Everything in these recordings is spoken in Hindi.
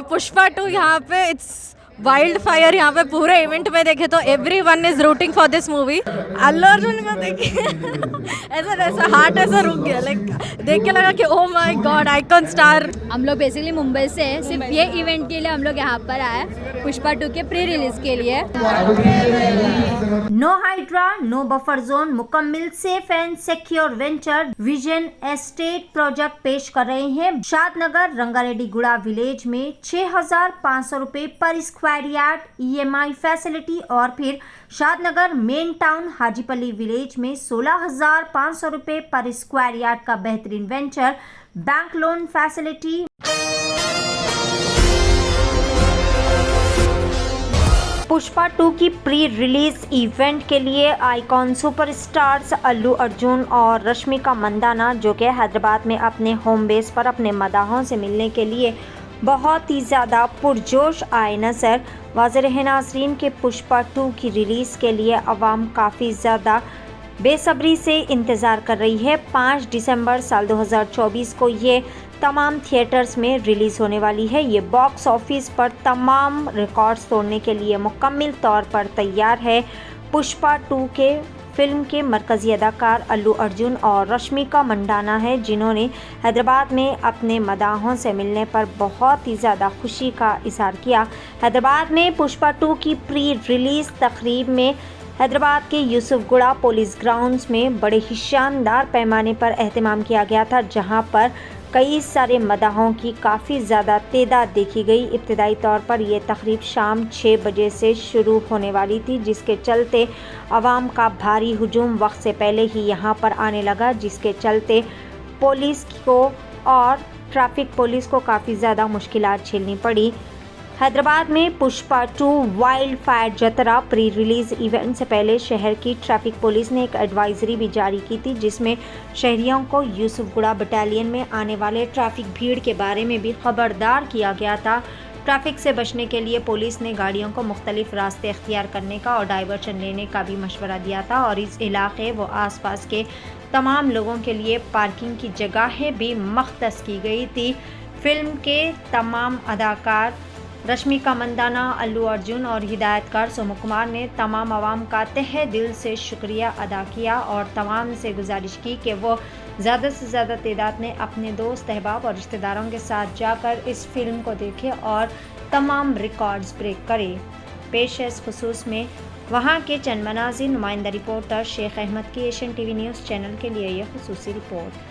पुष्पा 2 यहाँ पे इट्स वाइल्ड फायर। यहाँ पे पूरे इवेंट में देखे तो everyone is rooting for this movie. Allu Arjun को देखिए ऐसा हार्ट ऐसा रुक गया, लाइक देख के लगा कि oh my God icon star. हम लोग बेसिकली मुंबई से हैं, सिर्फ ये इवेंट के लिए हम लोग यहाँ पर आए पुष्पा 2 के प्री रिलीज के लिए। No Hydraa, no buffer zone, मुकम्मल safe and secure venture vision estate project पेश कर रहे हैं। शादनगर रंगारेड्डी गुड़ा विलेज में 6,500 रुपए पर स्क्वायर यार्ड EMI फैसिलिटी और फिर शादनगर मेन टाउन हाजीपल्ली विलेज में 16,500 रुपए पर स्क्वायर यार्ड का बेहतरीन venture bank loan facility. Pushpa 2 की प्री रिलीज इवेंट के लिए आइकॉन सुपरस्टार्स अल्लू अर्जुन और रश्मिका मंदाना, जो कि हैदराबाद में अपने होम बेस पर अपने मदाहों से मिलने के लिए बहुत ही ज़्यादा पुरजोश आए नज़र। वाज़ेह रहे नाज़रीन के पुष्पा 2 की रिलीज़ के लिए अवाम काफ़ी ज़्यादा बेसब्री से इंतज़ार कर रही है। 5 दिसंबर साल 2024 को ये तमाम थिएटर्स में रिलीज़ होने वाली है। ये बॉक्स ऑफिस पर तमाम रिकॉर्ड्स तोड़ने के लिए मुकम्मल तौर पर तैयार है। पुष्पा 2 के फिल्म के मरकज़ी अदाकार अल्लू अर्जुन और रश्मिका मंदाना है, जिन्होंने हैदराबाद में अपने मदाहों से मिलने पर बहुत ही ज़्यादा खुशी का इज़हार किया। हैदराबाद में पुष्पा 2 की प्री रिलीज़ तकरीब में हैदराबाद के यूसुफगुड़ा पुलिस ग्राउंड्स में बड़े ही शानदार पैमाने पर एहतमाम किया गया था, जहां पर कई सारे मदाहों की काफ़ी ज़्यादा तादाद देखी गई। इब्तदाई तौर पर यह तकरीब शाम 6 बजे से शुरू होने वाली थी, जिसके चलते आवाम का भारी हुजूम वक्त से पहले ही यहां पर आने लगा, जिसके चलते पुलिस को और ट्रैफिक पुलिस को काफ़ी ज़्यादा मुश्किलात झेलनी पड़ी। हैदराबाद में पुष्पा 2 वाइल्ड फायर जतरा प्री रिलीज़ इवेंट से पहले शहर की ट्रैफिक पुलिस ने एक एडवाइजरी भी जारी की थी, जिसमें शहरियों को यूसुफगुड़ा बटालियन में आने वाले ट्रैफिक भीड़ के बारे में भी खबरदार किया गया था। ट्रैफिक से बचने के लिए पुलिस ने गाड़ियों को मुख्तलिफ रास्ते इख्तियार करने का और डाइवर्शन लेने का भी मशवरा दिया था, और इस इलाके व आसपास के तमाम लोगों के लिए पार्किंग की जगहें भी मख्तस की गई थी। फिल्म के तमाम अदाकार रश्मिका मंदाना, अल्लू अर्जुन और हिदायतकार सोमू कुमार ने तमाम आवाम का तहे दिल से शुक्रिया अदा किया और तमाम से गुजारिश की कि वो ज़्यादा से ज़्यादा तादाद में अपने दोस्त, अहबाब और रिश्तेदारों के साथ जाकर इस फिल्म को देखें और तमाम रिकॉर्ड्स ब्रेक करें। पेश है इस खुसूस में वहाँ के चंद मनाज़िर। नुमाइंदा रिपोर्टर शेख अहमद की एशियन टीवी न्यूज़ चैनल के लिए यह खुसूसी रिपोर्ट।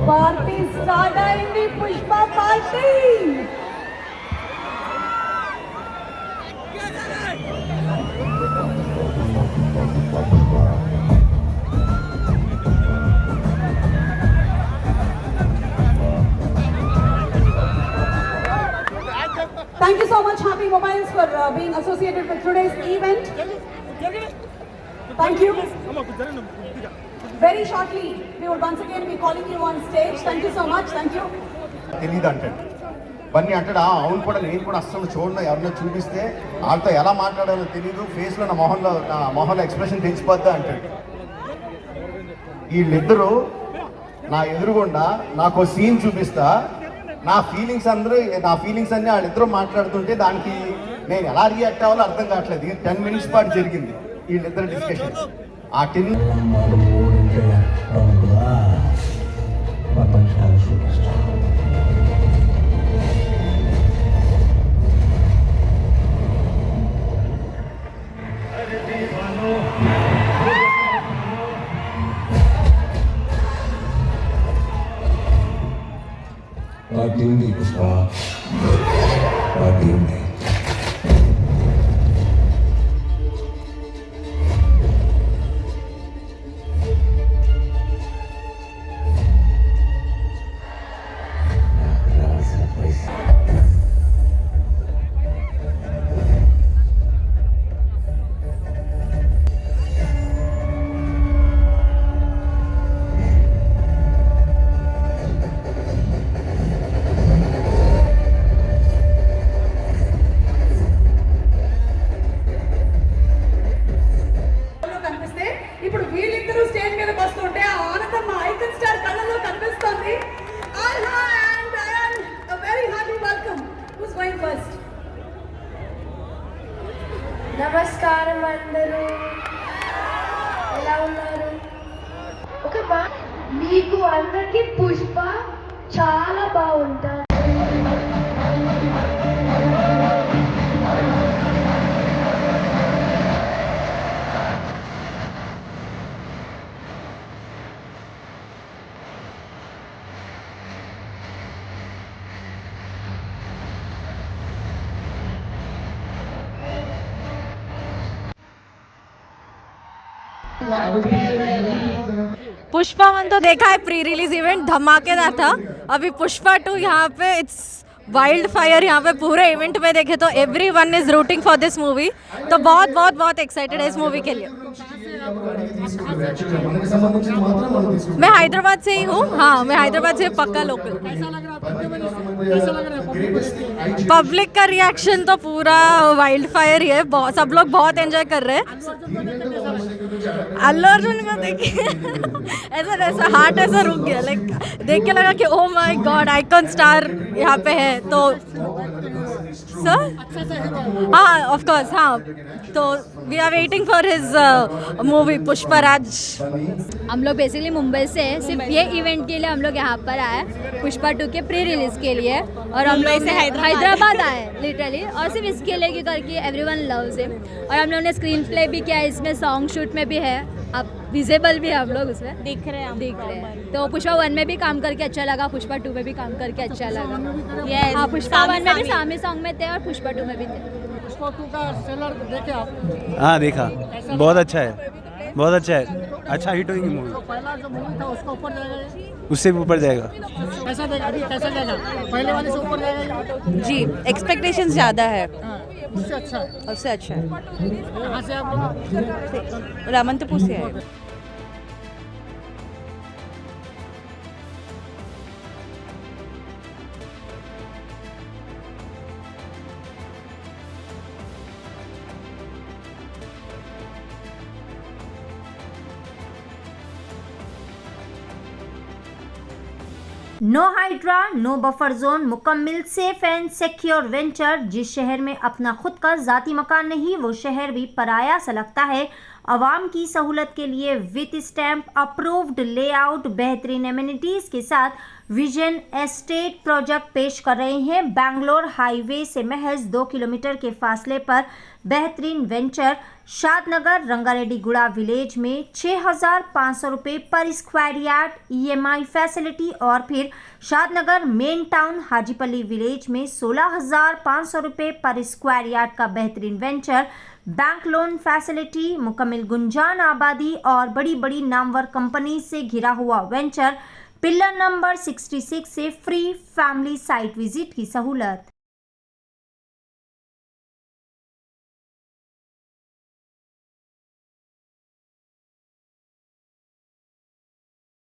पार्टी स्टार्ट अయింది Pushpa party. Thank you so much Happy Mobiles for being associated with today's event. Thank you. Very shortly, we will once again be calling you on stage. Thank you so much. Thank you. తెలీదు అంటాడు బన్నీ అంటాడు. అవును కూడా నేను కూడా అస్సలు చూడను, ఎవరినో చూపిస్తే వాళ్ళతో ఎలా మాట్లాడాలో తెలీదు, ఫేస్లో నా మొహంలో ఎక్స్ప్రెషన్ తెలిసిపోద్దా అంటాడు. వీళ్ళిద్దరూ నా ఎదురుగుండా నాకు సీన్ చూపిస్తా, నా ఫీలింగ్స్ అన్నీ వాళ్ళిద్దరూ మాట్లాడుతుంటే దానికి నేను ఎలా రియాక్ట్ అవ్వాలో అర్థం కావట్లేదు. 10 మినిట్స్ పాటు జరిగింది వీళ్ళిద్దరు డిస్కషన్. ఆ 10 पार्टी होगी पुष्पा, पार्टी होगी। మీకు అందరికి పుష్ప చాలా బాగుంటుంది. पुष्पा 1 तो देखा है, प्री रिलीज इवेंट धमाकेदार था. अभी पुष्पा 2 यहाँ पे इट्स वाइल्ड फायर. यहाँ पे पूरे इवेंट में देखे तो everyone is rooting for this movie. तो बहुत बहुत बहुत एक्साइटेड है इस मूवी के लिए. मैं हैदराबाद से ही हूँ. हाँ, मैं हैदराबाद से पक्का लोकल. पब्लिक का रिएक्शन तो पूरा वाइल्ड फायर ही है. सब लोग बहुत एंजॉय कर रहे हैं. अल्लू अर्जुन को देख ऐसा हार्ट ऐसा रुक गया. लाइक देख के लगा कि oh my God, icon star यहाँ पे है. तो सर हाँ, ऑफ कोर्स. हाँ, तो we are waiting for his movie Pushparaj. हम लोग बेसिकली मुंबई से हैं. सिर्फ ये इवेंट के लिए हम लोग यहाँ पर आए हैं, पुष्पा 2 के प्री रिलीज के लिए. और हम लोग से हैदराबाद आए लिटरली, और सिर्फ इसके लिए करके एवरीवन लव्स हिम. और हम लोगों ने स्क्रीन प्ले भी किया है, इसमें सॉन्ग शूट में भी है. अब विजिबल भी है हम लोग उसमें दिख रहे हैं. तो पुष्पा 1 में भी काम करके अच्छा लगा, पुष्पा 2 में भी काम करके अच्छा लगा. हाँ, पुष्पा 1 में भी सामी सॉन्ग में थे और पुष्पा 2 में भी थे. पुष्पा 2 का ट्रेलर देखे आप? हाँ, देखा. बहुत अच्छा है, बहुत अच्छा है. अच्छा हिट होगी मूवी. पहला जो मूवी था उसका ऊपर जाएगा, उससे भी ऊपर जाएगा. कैसा देगा? अभी कैसा जाएगा? पहले वाले से ऊपर जाएगा जी. एक्सपेक्टेशंस ज़्यादा है, उससे अच्छा है. उससे अच्छा है. कहाँ से आप लोग? रामनपुर से है. No Hydraa, no buffer zone, मुकम्मल सेफ एंड सिक्योर वेंचर. जिस शहर में अपना खुद का ज़ाती मकान नहीं, वो शहर भी पराया सा लगता है. आवाम की सहूलत के लिए विथ स्टैम्प अप्रूव्ड लेआउट, बेहतरीन एमिनिटीज़ के साथ विजन एस्टेट प्रोजेक्ट पेश कर रहे हैं. बैंगलोर हाईवे से महज 2 किलोमीटर के फासले पर बेहतरीन वेंचर शादनगर रंगारेड्डी गुड़ा विलेज में 6,500 रुपये पर स्क्वायर यार्ड EMI फैसिलिटी. और फिर शादनगर मेन टाउन हाजीपल्ली विलेज में 16,500 रुपये पर स्क्वायर यार्ड का बेहतरीन वेंचर. बैंक लोन फैसिलिटी, मुकम्मल गुंजान आबादी और बड़ी बड़ी नामवर कंपनी से घिरा हुआ वेंचर. पिलर नंबर 66 से फ्री फैमिली साइट विजिट की सहूलत.